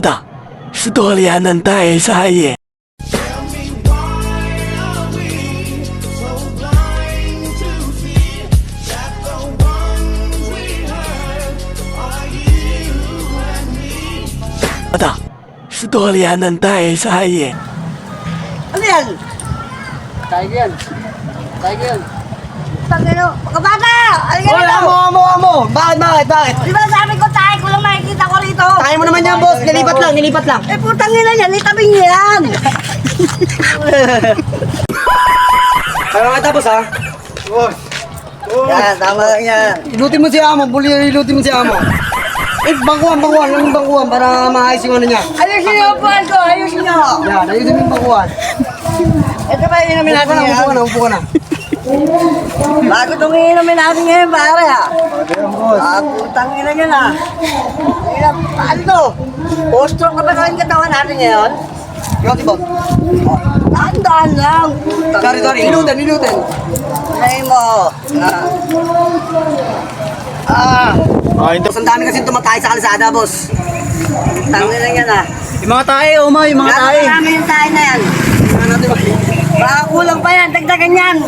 的是多年能带上眼。的是多年能带上眼。Ano yan? Tiger. Tiger. Pagano, mga bata! Halika Hoy, rito! amo! Bakit? Di ba sabi ko tayo ko lang nakikita ko rito? Kaya mo naman yan, boss. Nilipat lang. Eh putang ina yan, itabing niya yan! Kaya nga tapos, ha? Yan, tama lang yan. Ilutin mo si amo. Ilutin mo si amo. Bangkuhan. Anong bangkuhan para maayos yung ano niya? Ayusin niyo po ko, ayusin niyo! Yan, ayusin mo yung bangkuhan. Ito ba yung inumin natin yan? Upo ka na. Bago itong inumin natin ngayon, pare ha? Putang ina yan ha? Ano to? Post-stroke ka ba na yung katawan natin ngayon? Ikaw, di ba? Tandaan lang! Sorry. Ilutin. Ay mo! Ang dami kasi tumatay sa kalsada, boss. Tangin lang yan ha? Yung mga tayo, yung mga tayo. Marami yung tayo na yan. Baka kulang pa yan, dagdagan yan.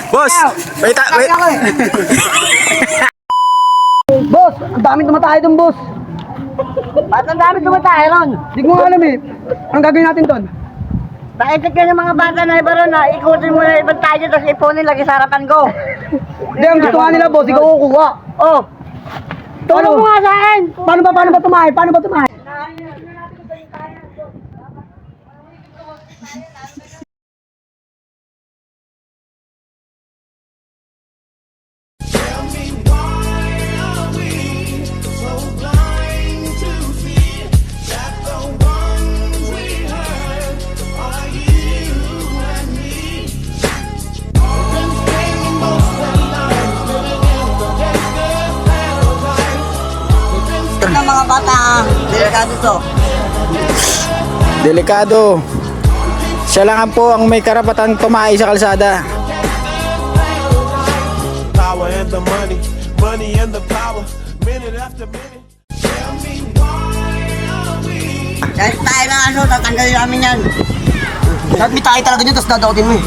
Boss, wait. Boss, ang daming tumatay doon, boss. Ba't ang dami tumatayo ron? Hindi ko nga alam eh. Anong gagawin natin doon? Bakit ka ng mga bata na iba ron ha? Ikutin mo na ibang tayo tapos ipunin lagi sa harapan ko. Hindi, ang gusto nga nila, boss. Ikaw kukuha. Oh! Tulong mo nga sa akin! Paano ba tumahay? Ng mga bata, delikado to. Delikado. Siya lang po ang may karapatang tumahay sa kalsada. Power and the money and the power, minute after minute. Kahit tayo na aso, tatanggalin namin yan. Lahat may tayo talaga dyan, tapos dadautin mo eh.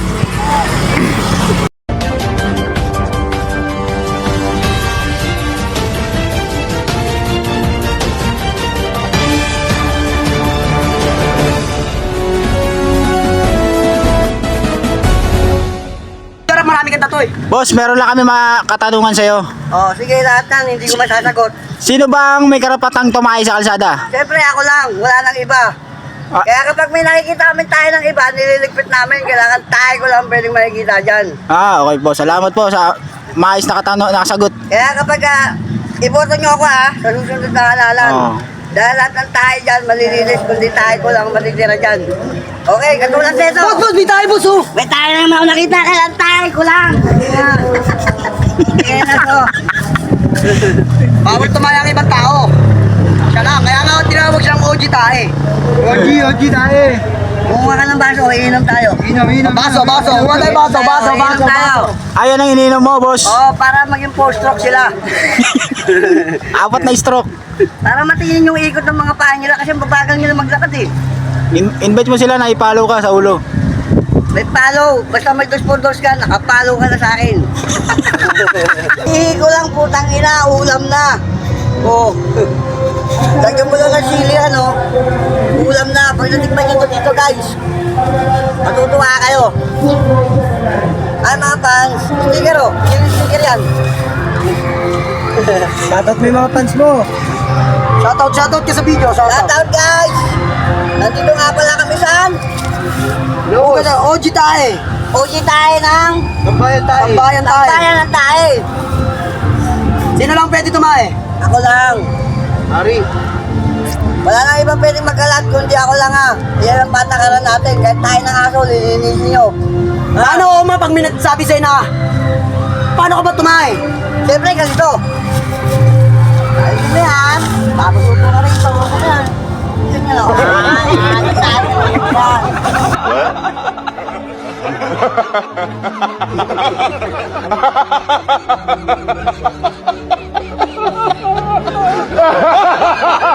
Marami kang tatoy. Boss, meron lang kami mga katanungan sa'yo. Oh, sige lahat yan, hindi ko masasagot. Sino ba ang may karapatang tumahay sa kalsada? Siyempre ako lang, wala nang iba. Ah. Kaya kapag may nakikita kami tayo ng iba, nililigpit namin, kailangan tayo ko lang pwedeng makikita dyan. Okay po. Salamat po sa maayos na nakasagot. Kaya kapag iboto nyo ako sa susunod na halalan. Oo. Dahil lahat ng tayo dyan, malilinis, kundi tayo ko lang matitira dyan. Okay, katulad nito. Boss, may tayo, boss oh. May tayo naman ako nakita, kailan tayo ko lang. Kaya na to. Bawal tumaya ang ibang tao. Siya lang, kaya nga tinawag siyang OG tayo. OG tayo. Kumuha ka ng baso, iinom tayo. Baso. Huwag tayo baso. Iinom tayo. Ayan ang ininom mo, boss. Oo, para maging post-stroke sila. 4 na stroke. Para matingin yung ikot ng mga paa nila kasi mabagal nila maglakad eh. Invite mo sila na ipalo ka sa ulo. May follow, basta may 2x2 ka, nakapalo ka na sa akin. Ihi ko lang putang ina, ulam na. Oh. Lagyan mo lang ng sili ulam na. Pag natikman nyo to dito guys, matutuwa kayo. Ay mga fans, sticker oh, yung sticker yan. Shoutout mo yung mga fans mo. Shoutout ka sa video. Shout out guys! Nandito nga pala kami saan? OG tayo. OG tayo ng Tambayan tayo. Tambayan ng tayo. Sino lang pwede tumae? Ako lang. Ari. Wala nang ibang pwedeng magalat kundi ako lang ha. Yan ang patakaran natin. Kahit tayo ng aso, lilinisin nyo. Paano Oma pag may nagsabi sa'yo na paano ka ba tumae? Siyempre ganito. Ayos mo yan. Tapos upo ka rin. Upo ka yan. Tingnan o. Ha ha ha ha!